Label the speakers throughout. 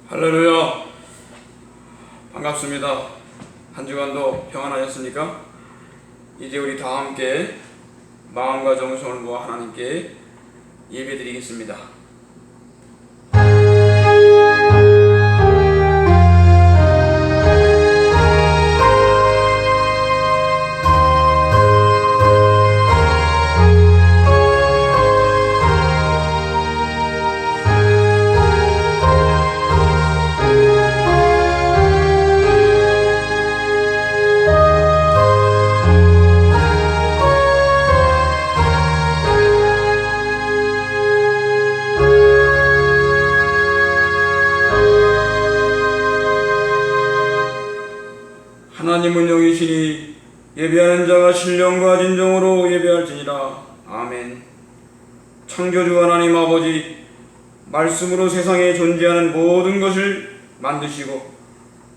Speaker 1: 할렐루야. 반갑습니다. 한 주간도 평안하셨습니까? 이제 우리 다 함께 마음과 정성을 모아 하나님께 예배드리겠습니다. 하나님은 영이시니 예배하는 자가 신령과 진정으로 예배할지니라. 아멘. 창조주 하나님 아버지, 말씀으로 세상에 존재하는 모든 것을 만드시고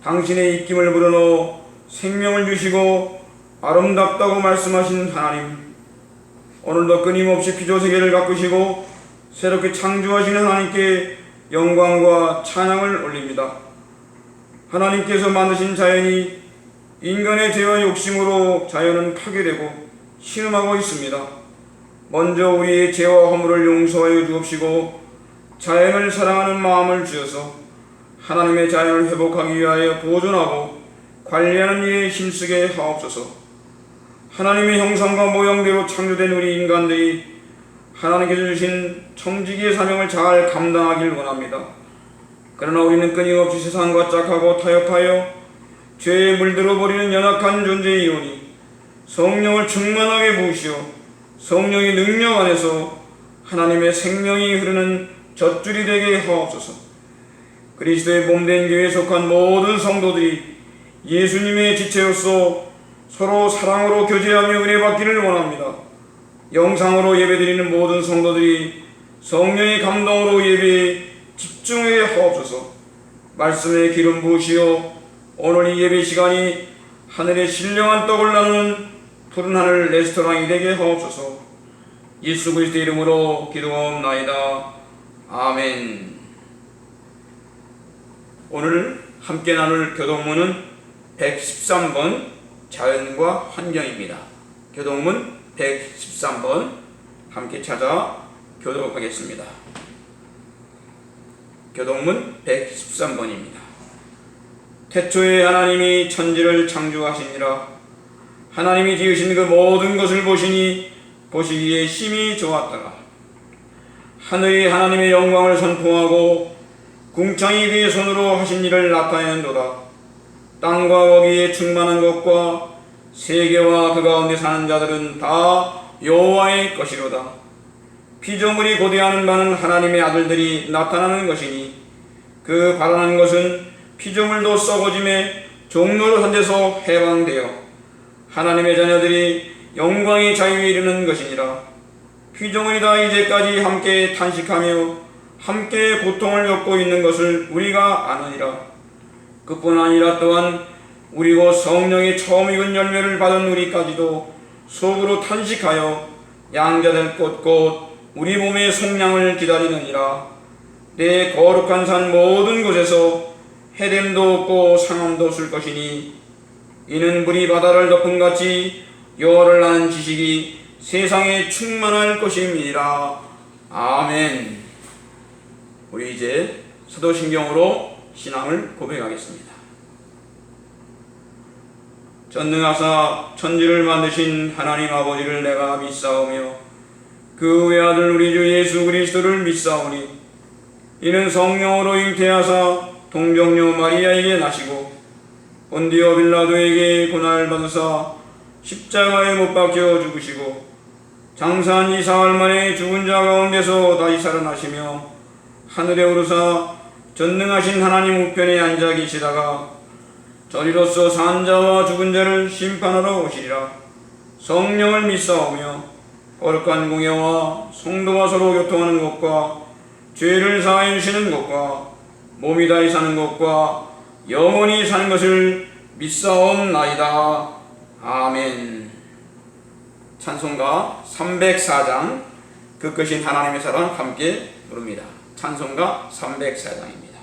Speaker 1: 당신의 입김을 불어넣어 생명을 주시고 아름답다고 말씀하신 하나님, 오늘도 끊임없이 피조세계를 가꾸시고 새롭게 창조하시는 하나님께 영광과 찬양을 올립니다. 하나님께서 만드신 자연이 인간의 죄와 욕심으로 자연은 파괴되고 신음하고 있습니다. 먼저 우리의 죄와 허물을 용서하여 주옵시고 자연을 사랑하는 마음을 주셔서 하나님의 자연을 회복하기 위하여 보존하고 관리하는 일에 힘쓰게 하옵소서. 하나님의 형상과 모형대로 창조된 우리 인간들이 하나님께서 주신 청지기의 사명을 잘 감당하길 원합니다. 그러나 우리는 끊임없이 세상과 짝하고 타협하여 죄에 물들어 버리는 연약한 존재이오니 성령을 충만하게 부으시어 성령의 능력 안에서 하나님의 생명이 흐르는 젖줄이 되게 하옵소서. 그리스도의 몸된 교회에 속한 모든 성도들이 예수님의 지체로서 서로 사랑으로 교제하며 은혜 받기를 원합니다. 영상으로 예배드리는 모든 성도들이 성령의 감동으로 예배에 집중하게 하옵소서. 말씀에 기름 부으시어 오늘 이 예배 시간이 하늘의 신령한 떡을 나누는 푸른 하늘 레스토랑이 되게 하옵소서. 예수 그리스도의 이름으로 기도하옵나이다. 아멘. 오늘 함께 나눌 교동문은 113번 자연과 환경입니다. 교동문 113번 함께 찾아 교독하겠습니다. 교동문 113번입니다. 태초에 하나님이 천지를 창조하시니라. 하나님이 지으신 그 모든 것을 보시니 보시기에 심히 좋았더라. 하늘이 하나님의 영광을 선포하고 궁창이 그의 손으로 하신 일을 나타내는도다. 땅과 거기에 충만한 것과 세계와 그 가운데 사는 자들은 다 여호와의 것이로다. 피조물이 고대하는 바는 하나님의 아들들이 나타나는 것이니 그 바라는 것은 피조물도 썩어짐에 종로로 현대서 해방되어 하나님의 자녀들이 영광의 자유에 이르는 것이니라. 피조물이 다 이제까지 함께 탄식하며 함께 고통을 겪고 있는 것을 우리가 아느니라. 그뿐 아니라 또한 우리 곧 성령의 처음 익은 열매를 받은 우리까지도 속으로 탄식하여 양자될 곳곳 우리 몸의 속량을 기다리느니라. 내 거룩한 산 모든 곳에서 해됨도 없고 상함도 없을 것이니 이는 물이 바다를 덮음같이 여호와를 아는 지식이 세상에 충만할 것임이니라. 아멘. 우리 이제 사도신경으로 신앙을 고백하겠습니다. 전능하사 천지를 만드신 하나님 아버지를 내가 믿사오며 그 외아들 우리 주 예수 그리스도를 믿사오니 이는 성령으로 잉태하사 동정녀 마리아에게 나시고 본디오 빌라도에게 고난을 받으사 십자가에 못 박혀 죽으시고 장사한 지 사흘 만에 죽은 자 가운데서 다시 살아나시며 하늘에 오르사 전능하신 하나님 우편에 앉아 계시다가 저리로서 산 자와 죽은 자를 심판하러 오시리라. 성령을 믿사오며 거룩한 공예와 성도와 서로 교통하는 것과 죄를 사하여 주시는 것과 몸이 다히 사는 것과 영원히 사는 것을 믿사옵나이다. 아멘. 찬송가 304장 그 크신 하나님의 사랑 함께 부릅니다. 찬송가 304장입니다.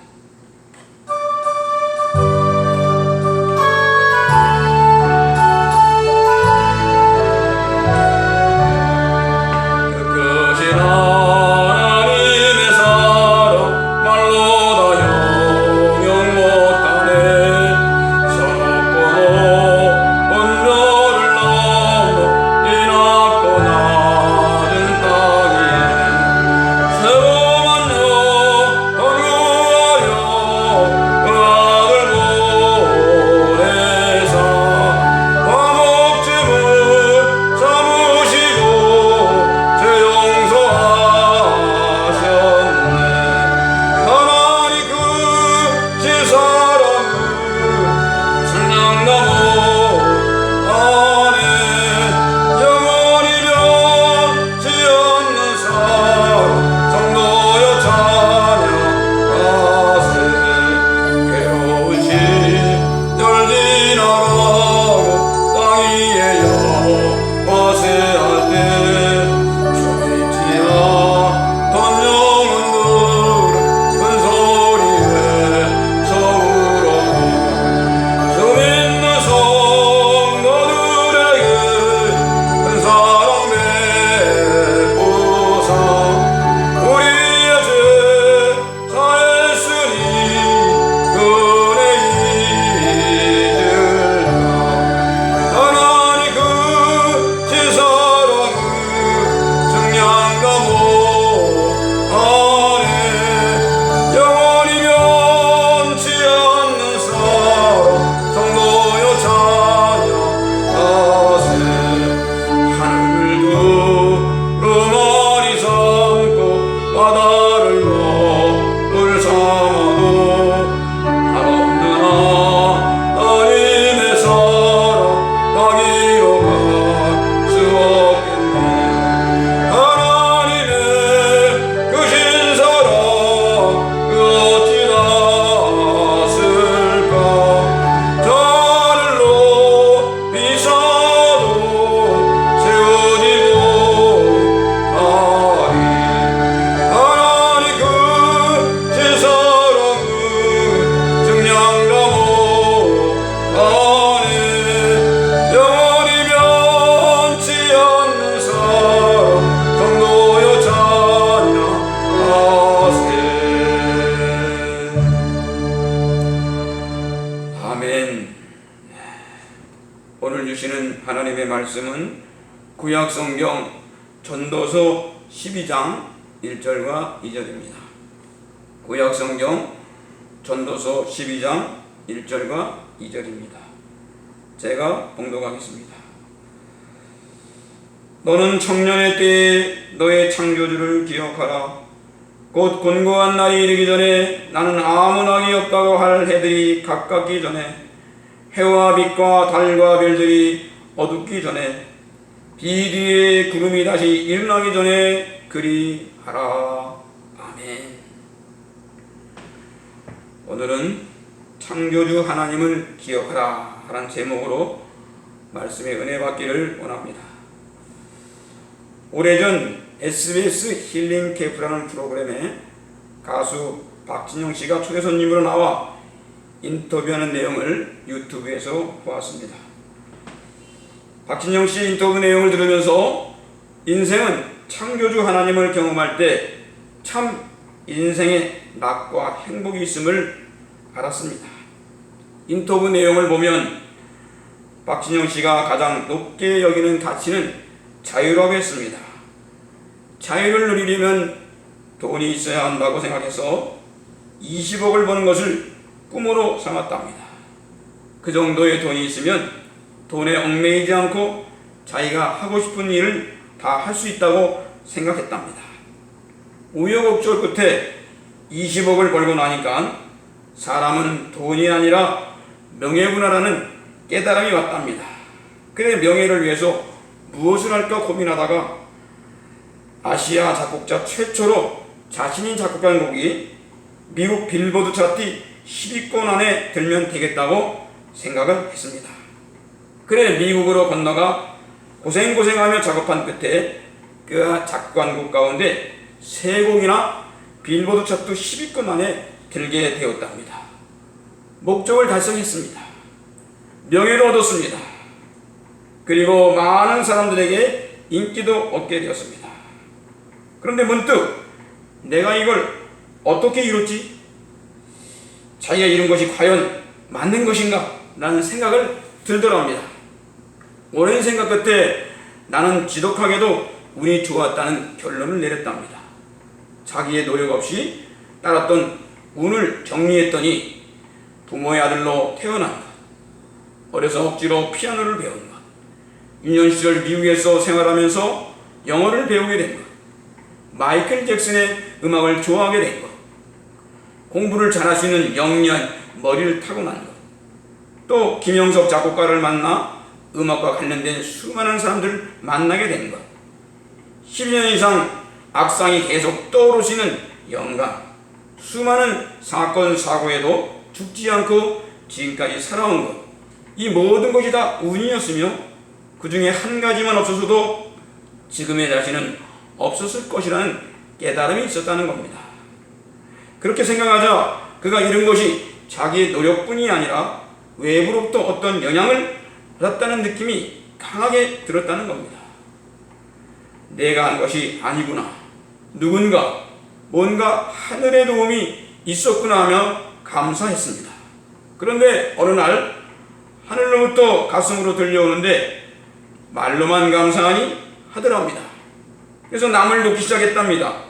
Speaker 1: 말씀은 구약성경 전도서 12장 1절과 2절입니다. 구약성경 전도서 12장 1절과 2절입니다. 제가 봉독하겠습니다. 너는 청년의 때에 너의 창조주를 기억하라. 곧 곤고한 날이 이르기 전에 나는 아무 낙이 없다고 할 해들이 가깝기 전에 해와 빛과 달과 별들이 어둡기 전에 비 뒤에 구름이 다시 일어나기 전에 그리하라. 아멘. 오늘은 창조주 하나님을 기억하라 하는 제목으로 말씀의 은혜 받기를 원합니다. 오래전 SBS 힐링 캠프라는 프로그램에 가수 박진영 씨가 초대 손님으로 나와 인터뷰하는 내용을 유튜브에서 보았습니다. 박진영 씨 인터뷰 내용을 들으면서 인생은 창조주 하나님을 경험할 때 참 인생의 낙과 행복이 있음을 알았습니다. 인터뷰 내용을 보면 박진영 씨가 가장 높게 여기는 가치는 자유라고 했습니다. 자유를 누리려면 돈이 있어야 한다고 생각해서 20억을 버는 것을 꿈으로 삼았답니다. 그 정도의 돈이 있으면 돈에 얽매이지 않고 자기가 하고 싶은 일을 다 할 수 있다고 생각했답니다. 우여곡절 끝에 20억을 벌고 나니까 사람은 돈이 아니라 명예구나라는 깨달음이 왔답니다. 그래 명예를 위해서 무엇을 할까 고민하다가 아시아 작곡자 최초로 자신이 작곡한 곡이 미국 빌보드 차트 10위권 안에 들면 되겠다고 생각을 했습니다. 그래 미국으로 건너가 고생하며 작업한 끝에 그 작곡한 곡 가운데 3곡이나 빌보드 차트 10위권 안에 들게 되었답니다. 목적을 달성했습니다. 명예도 얻었습니다. 그리고 많은 사람들에게 인기도 얻게 되었습니다. 그런데 문득 내가 이걸 어떻게 이뤘지? 자기가 이룬 것이 과연 맞는 것인가? 라는 생각을 들더랍니다. 오랜 생각 끝에 나는 지독하게도 운이 좋았다는 결론을 내렸답니다. 자기의 노력 없이 따랐던 운을 정리했더니 부모의 아들로 태어난 것, 어려서 억지로 피아노를 배운 것, 유년 시절 미국에서 생활하면서 영어를 배우게 된 것, 마이클 잭슨의 음악을 좋아하게 된 것, 공부를 잘할 수 있는 영리한 머리를 타고난 것, 또 김영석 작곡가를 만나 음악과 관련된 수많은 사람들을 만나게 된 것, 10년 이상 악상이 계속 떠오르시는 영감, 수많은 사건 사고에도 죽지 않고 지금까지 살아온 것, 이 모든 것이 다 운이었으며 그 중에 한 가지만 없었어도 지금의 자신은 없었을 것이라는 깨달음이 있었다는 겁니다. 그렇게 생각하자 그가 이룬 것이 자기의 노력뿐이 아니라 외부로부터 어떤 영향을 받았다는 느낌이 강하게 들었다는 겁니다. 내가 한 것이 아니구나, 누군가 뭔가 하늘의 도움이 있었구나 하며 감사했습니다. 그런데 어느 날 하늘로부터 가슴으로 들려오는데 말로만 감사하니 하더랍니다. 그래서 남을 돕기 시작했답니다.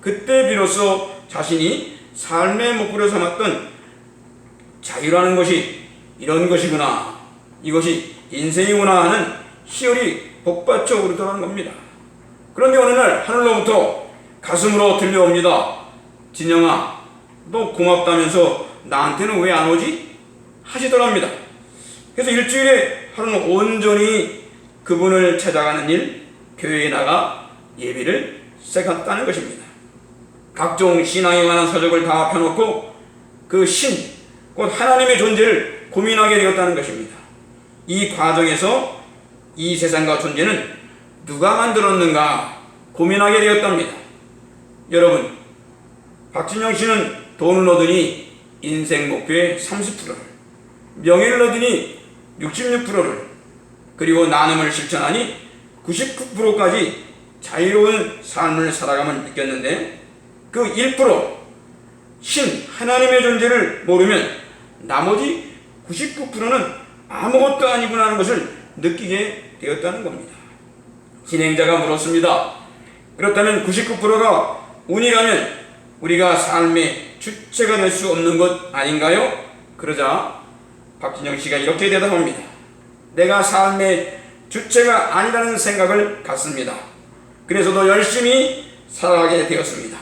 Speaker 1: 그때 비로소 자신이 삶의 목표로 삼았던 자유라는 것이 이런 것이구나, 이것이 인생이구나 하는 희열이 복받쳐 오르더라는 겁니다. 그런데 어느 날 하늘로부터 가슴으로 들려옵니다. 진영아, 너 고맙다면서 나한테는 왜 안 오지? 하시더랍니다. 그래서 일주일에 하루는 온전히 그분을 찾아가는 일, 교회에 나가 예배를 시작했다는 것입니다. 각종 신앙에 관한 서적을 다 펴놓고 그 신, 곧 하나님의 존재를 고민하게 되었다는 것입니다. 이 과정에서 이 세상과 존재는 누가 만들었는가 고민하게 되었답니다. 여러분, 박진영 씨는 돈을 얻으니 인생 목표의 30%를, 명예를 얻으니 66%를, 그리고 나눔을 실천하니 99%까지 자유로운 삶을 살아감을 느꼈는데 그 1%, 신 하나님의 존재를 모르면 나머지 99%는 아무것도 아니구나 하는 것을 느끼게 되었다는 겁니다. 진행자가 물었습니다. 그렇다면 99%가 운이라면 우리가 삶의 주체가 될 수 없는 것 아닌가요? 그러자 박진영 씨가 이렇게 대답합니다. 내가 삶의 주체가 아니라는 생각을 갖습니다. 그래서 더 열심히 살아가게 되었습니다.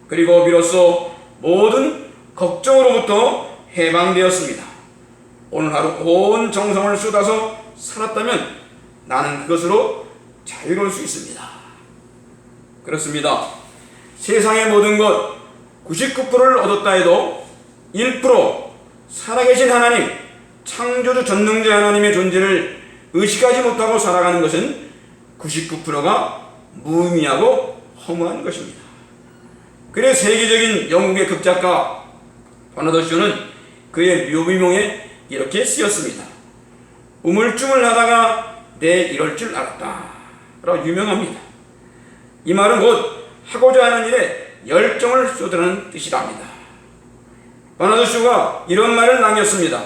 Speaker 1: 그리고 비로소 모든 걱정으로부터 해방되었습니다. 오늘 하루 온 정성을 쏟아서 살았다면 나는 그것으로 자유로울 수 있습니다. 그렇습니다. 세상의 모든 것 99%를 얻었다 해도 1% 살아계신 하나님, 창조주 전능자 하나님의 존재를 의식하지 못하고 살아가는 것은 99%가 무의미하고 허무한 것입니다. 그래서 세계적인 영국의 극작가 버나드 쇼는 그의 묘비명에 이렇게 쓰였습니다. 우물쭈물하다가 내 이럴 줄 알았다 라고 유명합니다. 이 말은 곧 하고자 하는 일에 열정을 쏟으라는 뜻이랍니다. 버나드 쇼가 이런 말을 남겼습니다.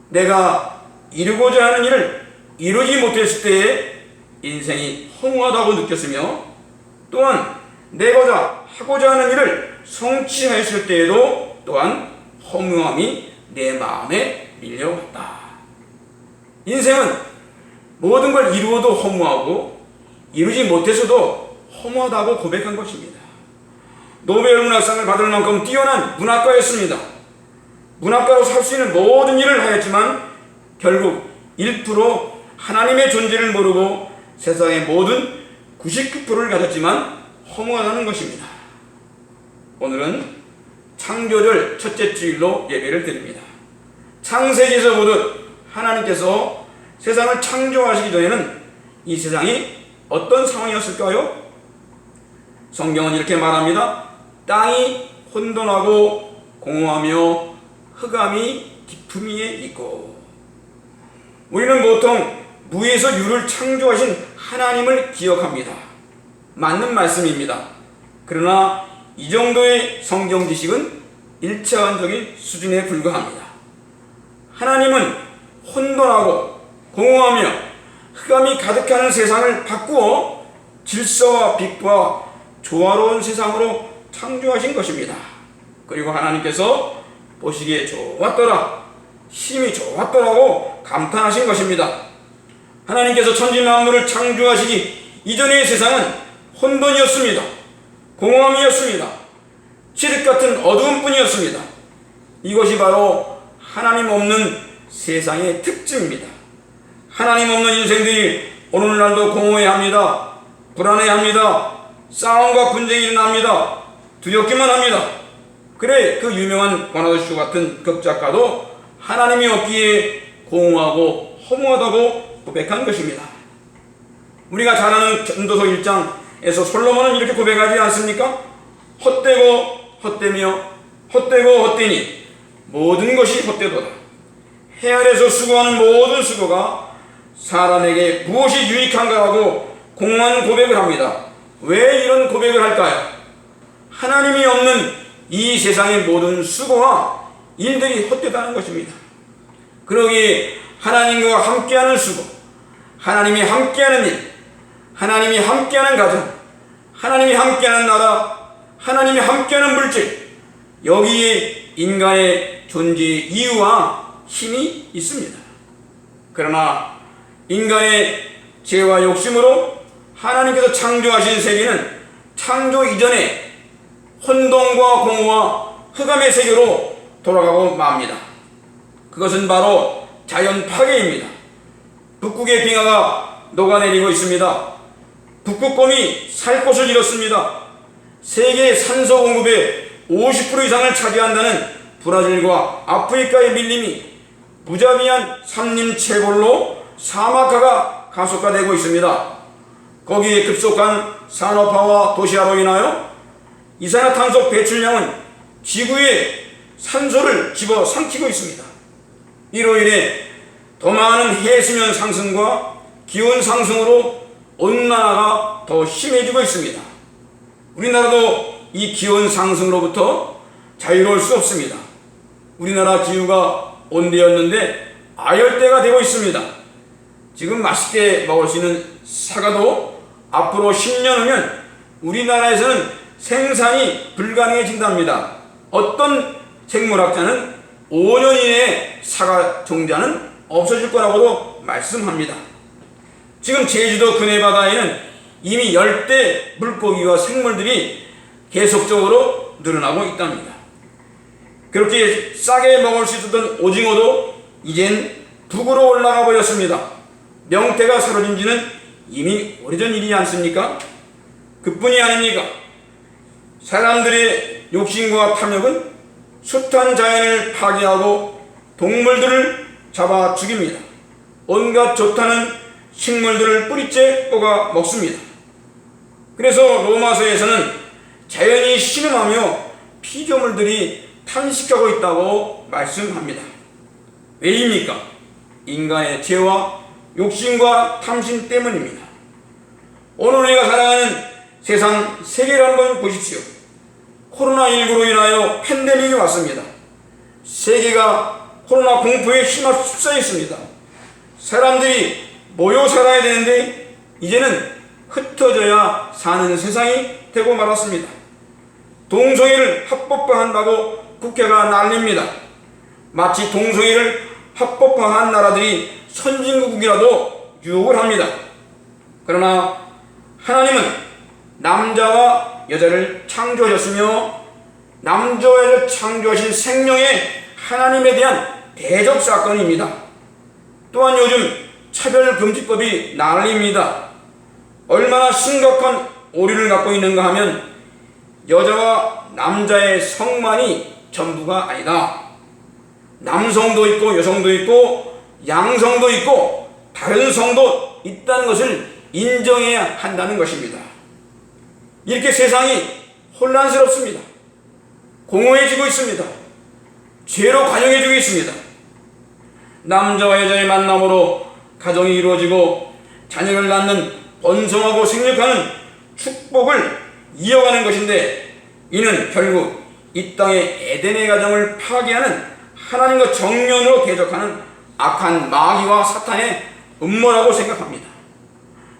Speaker 1: 내가 이루고자 하는 일을 이루지 못했을 때에 인생이 허무하다고 느꼈으며, 또한 내가 하고자 하는 일을 성취했을 때에도 또한 허무함이 내 마음에 밀려왔다. 인생은 모든 걸 이루어도 허무하고 이루지 못해서도 허무하다고 고백한 것입니다. 노벨 문학상을 받을 만큼 뛰어난 문학가였습니다. 문학가로 살 수 있는 모든 일을 하였지만 결국 1% 하나님의 존재를 모르고 세상의 모든 99%를 가졌지만 허무하다는 것입니다. 오늘은 창조절 첫째 주일로 예배를 드립니다. 창세기에서 보듯 하나님께서 세상을 창조하시기 전에는 이 세상이 어떤 상황이었을까요? 성경은 이렇게 말합니다. 땅이 혼돈하고 공허하며 흑암이 깊음 위에 있고. 우리는 보통 무에서 유를 창조하신 하나님을 기억합니다. 맞는 말씀입니다. 그러나 이 정도의 성경 지식은 일차원적인 수준에 불과합니다. 하나님은 혼돈하고 공허하며 흑암이 가득한 세상을 바꾸어 질서와 빛과 조화로운 세상으로 창조하신 것입니다. 그리고 하나님께서 보시기에 좋았더라, 힘이 좋았더라고 감탄하신 것입니다. 하나님께서 천지만물을 창조하시기 이전의 세상은 혼돈이었습니다. 공허함이었습니다. 칠흑 같은 어두움뿐이었습니다. 이것이 바로 하나님 없는 세상의 특징입니다. 하나님 없는 인생들이 오늘날도 공허해합니다. 불안해합니다. 싸움과 분쟁이 일어납니다. 두렵기만 합니다. 그래 그 유명한 버나드 쇼 같은 극작가도 하나님이 없기에 공허하고 허무하다고 고백한 것입니다. 우리가 잘 아는 전도서 1장에서 솔로몬은 이렇게 고백하지 않습니까? 헛되고 헛되며 헛되고 헛되니 모든 것이 헛되도다. 해 아래서 수고하는 모든 수고가 사람에게 무엇이 유익한가 하고 공허한 고백을 합니다. 왜 이런 고백을 할까요? 하나님이 없는 이 세상의 모든 수고와 일들이 헛되다는 것입니다. 그러기에 하나님과 함께하는 수고, 하나님이 함께하는 일, 하나님이 함께하는 가정, 하나님이 함께하는 나라, 하나님이 함께하는 물질, 여기에 인간의 존재의 이유와 힘이 있습니다. 그러나 인간의 죄와 욕심으로 하나님께서 창조하신 세계는 창조 이전에 혼돈과 공허와 흑암의 세계로 돌아가고 맙니다. 그것은 바로 자연 파괴입니다. 북극의 빙하가 녹아내리고 있습니다. 북극곰이 살 곳을 잃었습니다. 세계 산소 공급의 50% 이상을 차지한다는 브라질과 아프리카의 밀림이 무자비한 산림 채굴로 사막화가 가속화되고 있습니다. 거기에 급속한 산업화와 도시화로 인하여 이산화탄소 배출량은 지구의 산소를 집어삼키고 있습니다. 이로 인해 더 많은 해수면 상승과 기온 상승으로 온난화가 더 심해지고 있습니다. 우리나라도 이 기온 상승으로부터 자유로울 수 없습니다. 우리나라 기후가 온대였는데 아열대가 되고 있습니다. 지금 맛있게 먹을 수 있는 사과도 앞으로 10년 후면 우리나라에서는 생산이 불가능해진답니다. 어떤 생물학자는 5년 이내에 사과 종자는 없어질 거라고도 말씀합니다. 지금 제주도 근해바다에는 이미 열대 물고기와 생물들이 계속적으로 늘어나고 있답니다. 그렇게 싸게 먹을 수 있었던 오징어도 이젠 북으로 올라가 버렸습니다. 명태가 사라진 지는 이미 오래전 일이지 않습니까? 그뿐이 아닙니까? 사람들의 욕심과 탐욕은 숱한 자연을 파괴하고 동물들을 잡아 죽입니다. 온갖 좋다는 식물들을 뿌리째 뽑아 먹습니다. 그래서 로마서에서는 자연이 신음하며 피조물들이 탄식하고 있다고 말씀합니다. 왜입니까? 인간의 죄와 욕심과 탐심 때문입니다. 오늘 우리가 살아가는 세상 세계를 한번 보십시오. 코로나19로 인하여 팬데믹이 왔습니다. 세계가 코로나 공포에 휩싸여 있습니다. 사람들이 모여 살아야 되는데 이제는 흩어져야 사는 세상이 되고 말았습니다. 동성애를 합법화한다고 국회가 난립니다. 마치 동성애를 합법화한 나라들이 선진국이라도 유혹을 합니다. 그러나 하나님은 남자와 여자를 창조하셨으며 남자와 여자를 창조하신 생명의 하나님에 대한 대적 사건입니다. 또한 요즘 차별금지법이 난립니다. 얼마나 심각한 오류를 갖고 있는가 하면 여자와 남자의 성만이 전부가 아니다. 남성도 있고 여성도 있고 양성도 있고 다른 성도 있다는 것을 인정해야 한다는 것입니다. 이렇게 세상이 혼란스럽습니다. 공허해지고 있습니다. 죄로 관영해지고 있습니다. 남자와 여자의 만남으로 가정이 이루어지고 자녀를 낳는 번성하고 생육하는 축복을 이어가는 것인데 이는 결국 이 땅의 에덴의 가정을 파괴하는 하나님과 정면으로 대적하는 악한 마귀와 사탄의 음모라고 생각합니다.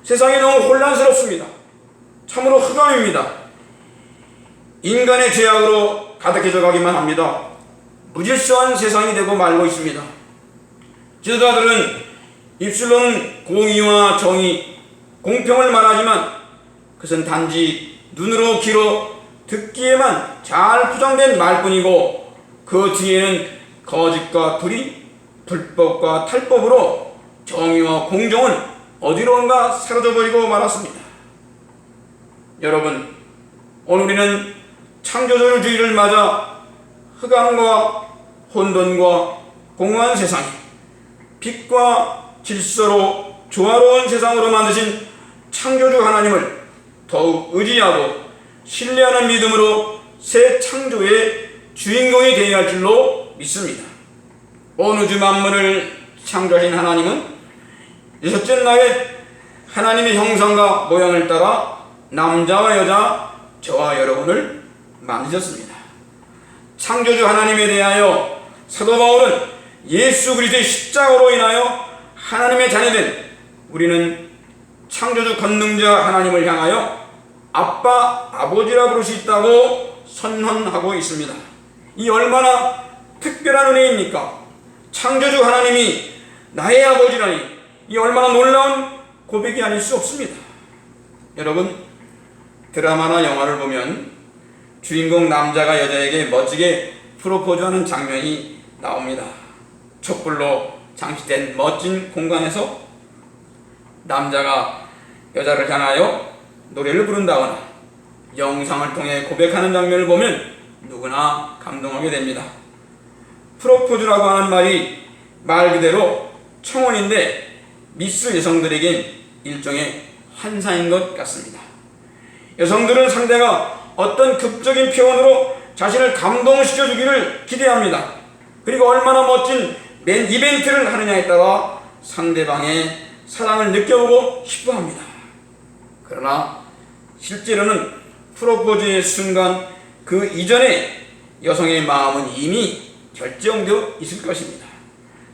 Speaker 1: 세상이 너무 혼란스럽습니다. 참으로 흑암입니다. 인간의 죄악으로 가득해져 가기만 합니다. 무질서한 세상이 되고 말고 있습니다. 지도자들은 입술로는 공의와 정의, 공평을 말하지만 그것은 단지 눈으로 귀로 듣기에만 잘 포장된 말뿐이고 그 뒤에는 거짓과 불의, 불법과 탈법으로 정의와 공정은 어디론가 사라져버리고 말았습니다. 여러분, 오늘 우리는 창조주의를 맞아 흑암과 혼돈과 공허한 세상이 빛과 질서로 조화로운 세상으로 만드신 창조주 하나님을 더욱 의지하고 신뢰하는 믿음으로 새 창조의 주인공이 되어야 할 줄로 믿습니다. 온 우주 만물을 창조하신 하나님은 여섯째 날에 하나님의 형상과 모양을 따라 남자와 여자, 저와 여러분을 만드셨습니다. 창조주 하나님에 대하여 사도 바울은 예수 그리스도의 십자가로 인하여 하나님의 자녀된 우리는 창조주 권능자 하나님을 향하여 아빠, 아버지라 부를 수 있다고 선언하고 있습니다. 이 얼마나 특별한 은혜입니까? 창조주 하나님이 나의 아버지라니 이 얼마나 놀라운 고백이 아닐 수 없습니다. 여러분, 드라마나 영화를 보면 주인공 남자가 여자에게 멋지게 프로포즈하는 장면이 나옵니다. 촛불로 장식된 멋진 공간에서 남자가 여자를 향하여 노래를 부른다거나 영상을 통해 고백하는 장면을 보면 누구나 감동하게 됩니다. 프로포즈라고 하는 말이 말 그대로 청혼인데 미스 여성들에겐 일종의 환상인 것 같습니다. 여성들은 상대가 어떤 극적인 표현으로 자신을 감동시켜주기를 기대합니다. 그리고 얼마나 멋진 이벤트를 하느냐에 따라 상대방의 사랑을 느껴보고 싶어합니다. 그러나 실제로는 프로포즈의 순간 그 이전에 여성의 마음은 이미 결정되어 있을 것입니다.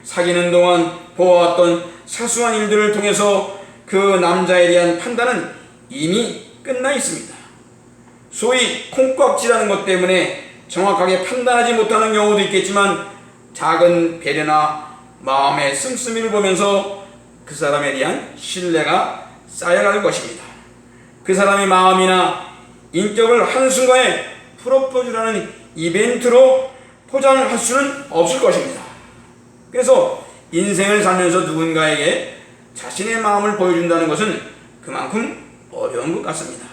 Speaker 1: 사귀는 동안 보아왔던 사소한 일들을 통해서 그 남자에 대한 판단은 이미 끝나 있습니다. 소위 콩깍지라는 것 때문에 정확하게 판단하지 못하는 경우도 있겠지만 작은 배려나 마음의 씀씀이를 보면서 그 사람에 대한 신뢰가 쌓여갈 것입니다. 그 사람의 마음이나 인격을 한순간에 프로포즈라는 이벤트로 포장할 수는 없을 것입니다. 그래서 인생을 살면서 누군가에게 자신의 마음을 보여준다는 것은 그만큼 어려운 것 같습니다.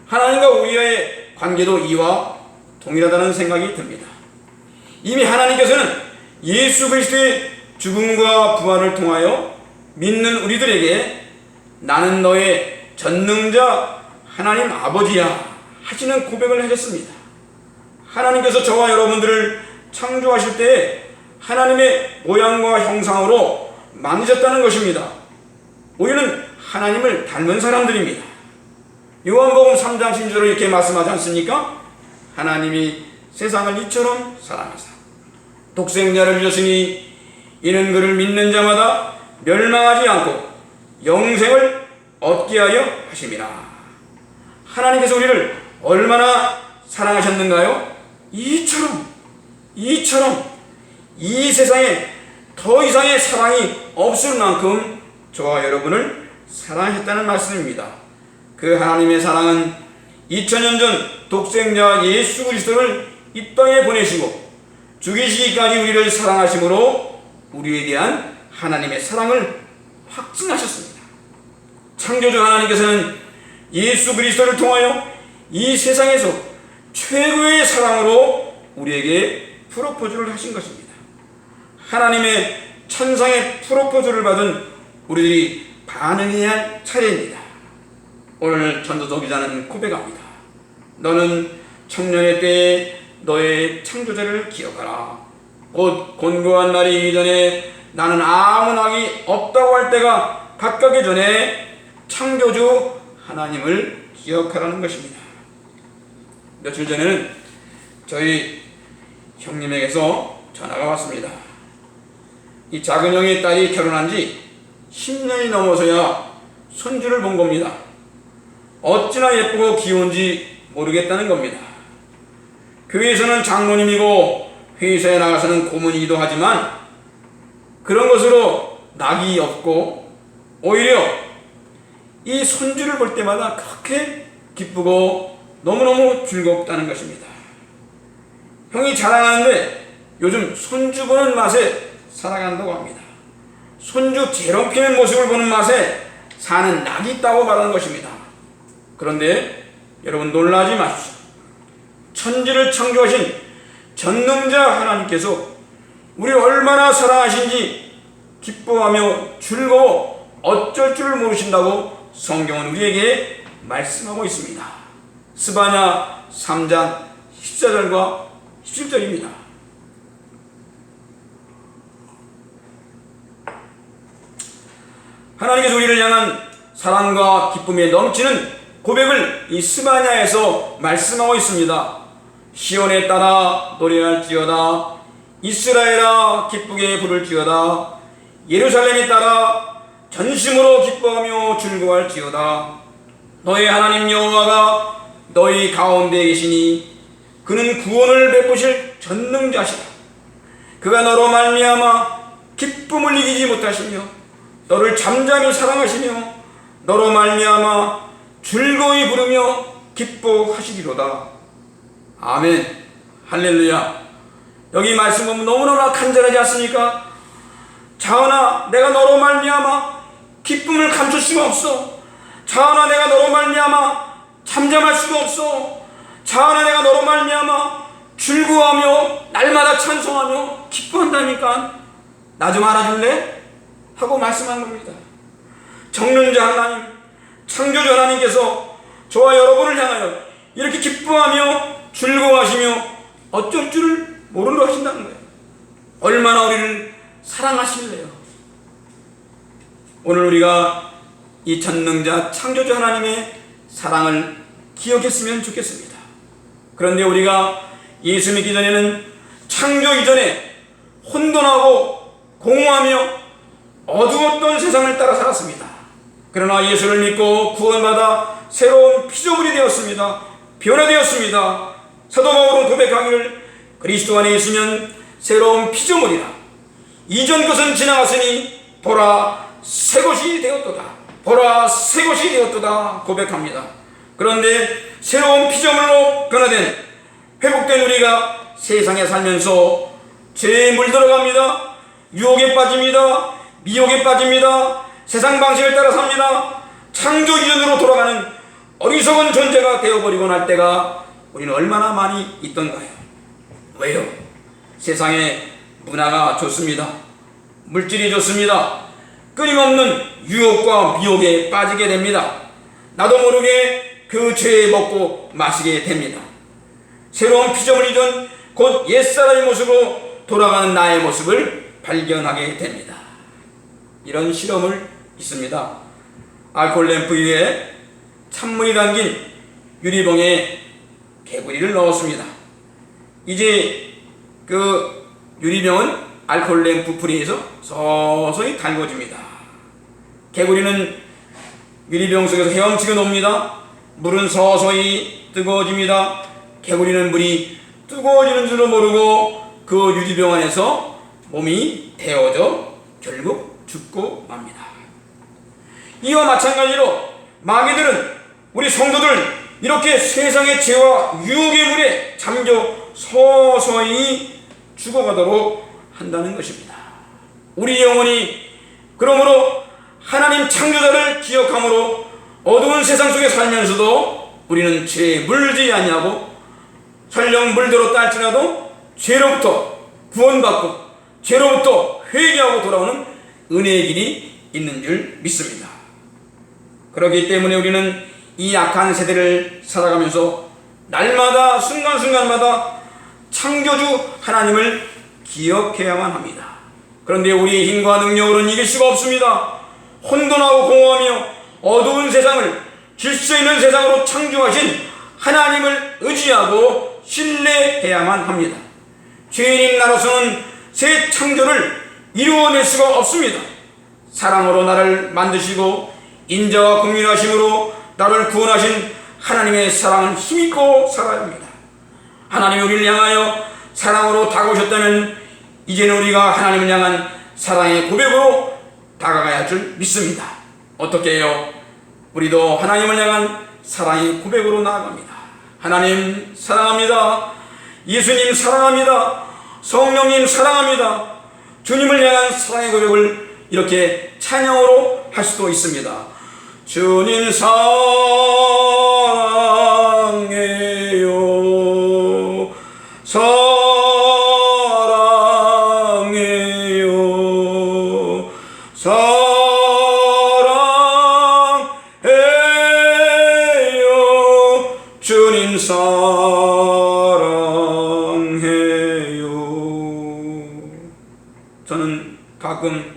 Speaker 1: 하나님과 우리의 관계도 이와 동일하다는 생각이 듭니다. 이미 하나님께서는 예수 그리스도의 죽음과 부활을 통하여 믿는 우리들에게 나는 너의 전능자 하나님 아버지야 하시는 고백을 하셨습니다. 하나님께서 저와 여러분들을 창조하실 때 하나님의 모양과 형상으로 만드셨다는 것입니다. 우리는 하나님을 닮은 사람들입니다. 요한복음 3장 10절로 이렇게 말씀하지 않습니까? 하나님이 세상을 이처럼 사랑하사 독생자를 주셨으니 이는 그를 믿는 자마다 멸망하지 않고 영생을 얻게 하려 하심이라. 하나님께서 우리를 얼마나 사랑하셨는가요? 이처럼 이 세상에 더 이상의 사랑이 없을 만큼 저와 여러분을 사랑하셨다는 말씀입니다. 그 하나님의 사랑은 2000년 전 독생자 예수 그리스도를 이 땅에 보내시고 죽이시기까지 우리를 사랑하심으로 우리에 대한 하나님의 사랑을 확증하셨습니다. 창조주 하나님께서는 예수 그리스도를 통하여 이 세상에서 최고의 사랑으로 우리에게 프로포즈를 하신 것입니다. 하나님의 천상의 프로포즈를 받은 우리들이 반응해야 할 차례입니다. 오늘 전도서 기자는 고백합니다. 너는 청년의 때에 너의 창조자를 기억하라. 곧 곤고한 날이 이전에 나는 아무 낙이 없다고 할 때가 가까기 전에 창조주 하나님을 기억하라는 것입니다. 며칠 전에는 저희 형님에게서 전화가 왔습니다. 이 작은 형의 딸이 결혼한 지 10년이 넘어서야 손주를 본 겁니다. 어찌나 예쁘고 귀여운지 모르겠다는 겁니다. 교회에서는 장로님이고 회사에 나가서는 고문이기도 하지만 그런 것으로 낙이 없고 오히려 이 손주를 볼 때마다 그렇게 기쁘고 너무너무 즐겁다는 것입니다. 형이 자랑하는데 요즘 손주 보는 맛에 살아간다고 합니다. 손주 재롱피는 모습을 보는 맛에 사는 낙이 있다고 말하는 것입니다. 그런데 여러분 놀라지 마십시오. 천지를 창조하신 전능자 하나님께서 우리를 얼마나 사랑하신지 기뻐하며 즐거워 어쩔 줄 모르신다고 성경은 우리에게 말씀하고 있습니다. 스바냐 3장 14절과 17절입니다. 하나님께서 우리를 향한 사랑과 기쁨에 넘치는 고백을 이 스바냐에서 말씀하고 있습니다. 시온에 따라 노래할지어다. 이스라엘아 기쁘게 부를지어다. 예루살렘에 따라 전심으로 기뻐하며 즐거워할지어다. 너의 하나님 여호와가 너희 가운데 계시니 그는 구원을 베푸실 전능자시다. 그가 너로 말미암아 기쁨을 이기지 못하시며 너를 잠잠히 사랑하시며 너로 말미암아 즐거이 부르며 기뻐하시리로다. 아멘. 할렐루야. 여기 말씀 보면 너무너무 간절하지 않습니까? 자은아 내가 너로 말미암아 기쁨을 감출 수가 없어. 자은아 내가 너로 말미암아 잠잠할 수가 없어. 자은아 내가 너로 말미암아 즐거워하며 날마다 찬송하며 기뻐한다니까 나 좀 알아줄래? 하고 말씀한 겁니다. 정능자 하나님, 창조주 하나님께서 저와 여러분을 향하여 이렇게 기뻐하며 즐거워하시며 어쩔 줄을 모르려 하신다는 거예요. 얼마나 우리를 사랑하실래요? 오늘 우리가 이 전능자 창조주 하나님의 사랑을 기억했으면 좋겠습니다. 그런데 우리가 예수 믿기 전에는 창조 이전에 혼돈하고 공허하며 어두웠던 세상을 따라 살았습니다. 그러나 예수를 믿고 구원받아 새로운 피조물이 되었습니다. 변화되었습니다. 사도 바울은 고백하기를 그리스도 안에 있으면 새로운 피조물이라. 이전 것은 지나갔으니 보라 새 것이 되었도다. 보라 새 것이 되었도다 고백합니다. 그런데 새로운 피조물로 변화된 회복된 우리가 세상에 살면서 죄에 물들어갑니다. 유혹에 빠집니다. 미혹에 빠집니다. 세상 방식을 따라 삽니다. 창조 이전으로 돌아가는 어리석은 존재가 되어버리고 날 때가 우리는 얼마나 많이 있던가요? 왜요? 세상의 문화가 좋습니다. 물질이 좋습니다. 끊임없는 유혹과 미혹에 빠지게 됩니다. 나도 모르게 그 죄에 먹고 마시게 됩니다. 새로운 피조물 이전 곧 옛사람의 모습으로 돌아가는 나의 모습을 발견하게 됩니다. 이런 실험을 있습니다. 알코올 램프 위에 찬물이 담긴 유리병에 개구리를 넣었습니다. 이제 그 유리병은 알코올 램프 뿌리에서 서서히 달궈집니다. 개구리는 유리병 속에서 헤엄치고 놉니다. 물은 서서히 뜨거워집니다. 개구리는 물이 뜨거워지는 줄도 모르고 그 유리병 안에서 몸이 데워져 결국 죽고 맙니다. 이와 마찬가지로 마귀들은 우리 성도들 이렇게 세상의 죄와 유혹의 물에 잠겨 서서히 죽어가도록 한다는 것입니다. 우리 영혼이 그러므로 하나님 창조자를 기억함으로 어두운 세상 속에 살면서도 우리는 죄에 물지 아니하고 설령 물들었다 할지라도 죄로부터 구원받고 죄로부터 회개하고 돌아오는 은혜의 길이 있는 줄 믿습니다. 그렇기 때문에 우리는 이 악한 세대를 살아가면서 날마다 순간순간마다 창조주 하나님을 기억해야만 합니다. 그런데 우리의 힘과 능력으로는 이길 수가 없습니다. 혼돈하고 공허하며 어두운 세상을 질서 있는 세상으로 창조하신 하나님을 의지하고 신뢰해야만 합니다. 죄인인 나로서는 새 창조를 이루어낼 수가 없습니다. 사랑으로 나를 만드시고 인자와 긍휼하심으로 나를 구원하신 하나님의 사랑은 힘있고 살아야 합니다. 하나님이 우리를 향하여 사랑으로 다가오셨다면 이제는 우리가 하나님을 향한 사랑의 고백으로 다가가야 할 줄 믿습니다. 어떻게 해요? 우리도 하나님을 향한 사랑의 고백으로 나아갑니다. 하나님 사랑합니다. 예수님 사랑합니다. 성령님 사랑합니다. 주님을 향한 사랑의 고백을 이렇게 찬양으로 할 수도 있습니다. 주님 사랑해요. 사랑해요. 사랑해요. 주님 사랑해요. 저는 가끔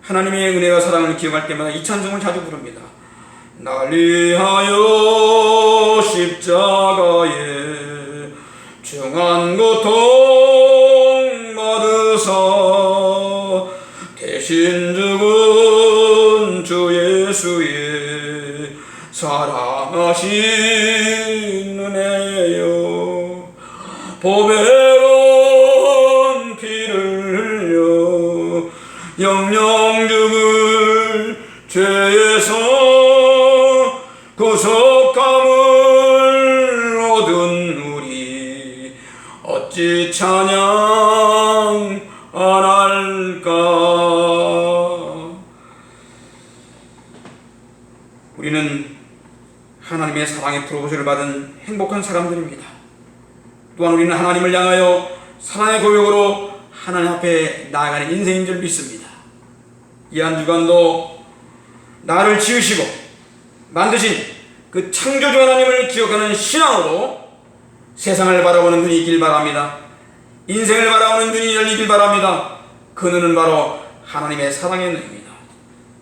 Speaker 1: 하나님의 은혜와 사랑을 기억할 때마다 이 찬송을 자주 부릅니다. 날 위하여 십자가에 중한 고통 받으사 대신 죽은 주 예수의 사랑하신 은혜요. 보배로운 피를 흘려 영영 죽을 죄에서 구속함을 얻은 우리 어찌 찬양 안 할까. 우리는 하나님의 사랑의 프로포즈를 받은 행복한 사람들입니다. 또한 우리는 하나님을 향하여 사랑의 고백으로 하나님 앞에 나아가는 인생인 줄 믿습니다. 이 한 주간도 나를 지으시고 만드신 그 창조주 하나님을 기억하는 신앙으로 세상을 바라보는 눈이 있길 바랍니다. 인생을 바라보는 눈이 열리길 바랍니다. 그 눈은 바로 하나님의 사랑의 눈입니다.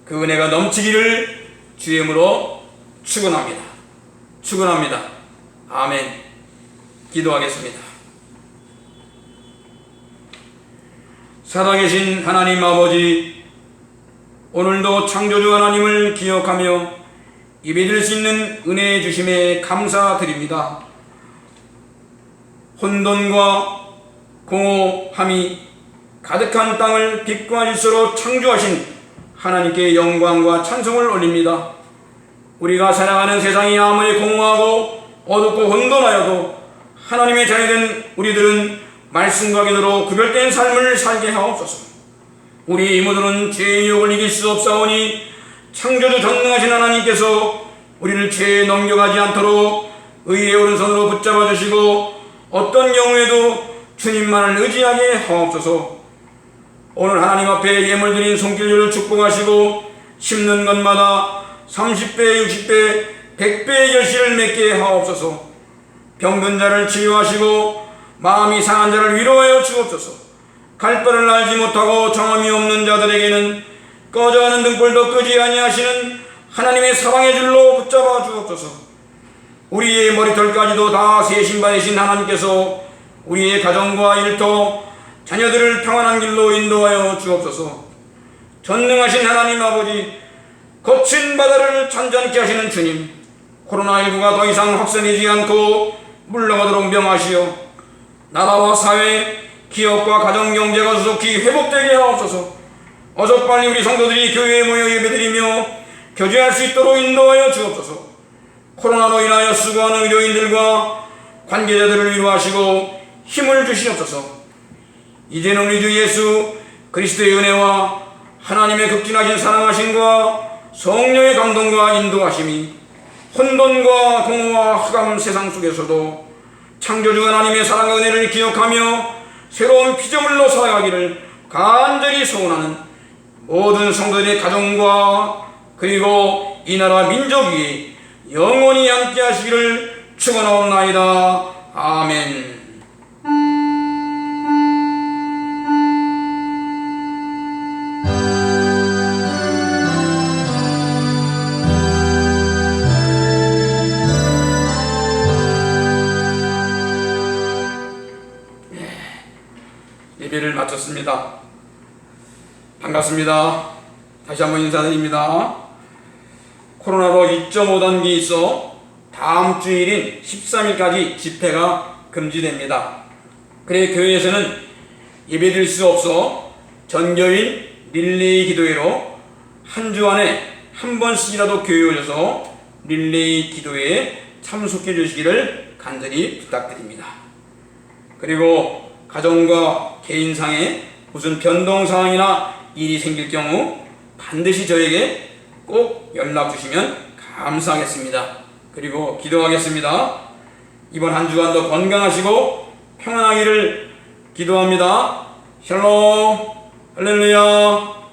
Speaker 1: 그 은혜가 넘치기를 주의 이름으로 축원합니다. 축원합니다. 아멘. 기도하겠습니다. 살아계신 하나님 아버지, 오늘도 창조주 하나님을 기억하며 예배드릴 수 있는 은혜 주심에 감사드립니다. 혼돈과 공허함이 가득한 땅을 빛과 질서로 창조하신 하나님께 영광과 찬송을 올립니다. 우리가 살아가는 세상이 아무리 공허하고 어둡고 혼돈하여도 하나님의 자녀된 우리들은 말씀과 기도로 구별된 삶을 살게 하옵소서. 우리 이모들은 죄의 유혹을 이길 수 없사오니 창조주 전능하신 하나님께서 우리를 죄에 넘겨가지 않도록 의의 오른손으로 붙잡아 주시고 어떤 경우에도 주님만을 의지하게 하옵소서. 오늘 하나님 앞에 예물 드린 손길들을 축복하시고 심는 것마다 30배, 60배, 100배의 결실을 맺게 하옵소서. 병든 자를 치유하시고 마음이 상한 자를 위로하여 주옵소서. 갈 바를 알지 못하고 정함이 없는 자들에게는 꺼져가는 등불도 끄지 아니하시는 하나님의 사랑의 줄로 붙잡아 주옵소서. 우리의 머리털까지도 다 세신 바이신 하나님께서 우리의 가정과 일터, 자녀들을 평안한 길로 인도하여 주옵소서. 전능하신 하나님 아버지, 거친 바다를 잔잔케 하시는 주님, 코로나19가 더 이상 확산되지 않고 물러가도록 명하시어 나라와 사회, 기업과 가정경제가 조속히 회복되게 하옵소서. 어서 빨리 우리 성도들이 교회에 모여 예배드리며 교제할 수 있도록 인도하여 주옵소서. 코로나로 인하여 수고하는 의료인들과 관계자들을 위로하시고 힘을 주시옵소서. 이제는 우리 주 예수 그리스도의 은혜와 하나님의 극진하신 사랑하심과 성령의 감동과 인도하심이 혼돈과 공허와 흑암 세상 속에서도 창조주 하나님의 사랑과 은혜를 기억하며 새로운 피조물로 살아가기를 간절히 소원하는 모든 성도들의 가정과 그리고 이 나라 민족 위에 영원히 함께 하시기를 축원하옵나이다. 아멘. 예배를 마쳤습니다. 반갑습니다. 다시 한번 인사드립니다. 코로나로 2.5단계 있어 다음 주일인 13일까지 집회가 금지됩니다. 그래 교회에서는 예배드릴 수 없어 전교인 릴레이 기도회로 한 주 안에 한 번씩이라도 교회에 오셔서 릴레이 기도회에 참석해 주시기를 간절히 부탁드립니다. 그리고 가정과 개인상에 무슨 변동 상황이나 일이 생길 경우 반드시 저에게 꼭 연락 주시면 감사하겠습니다. 그리고 기도하겠습니다. 이번 한 주간도 건강하시고 평안하기를 기도합니다. 샬롬 할렐루야.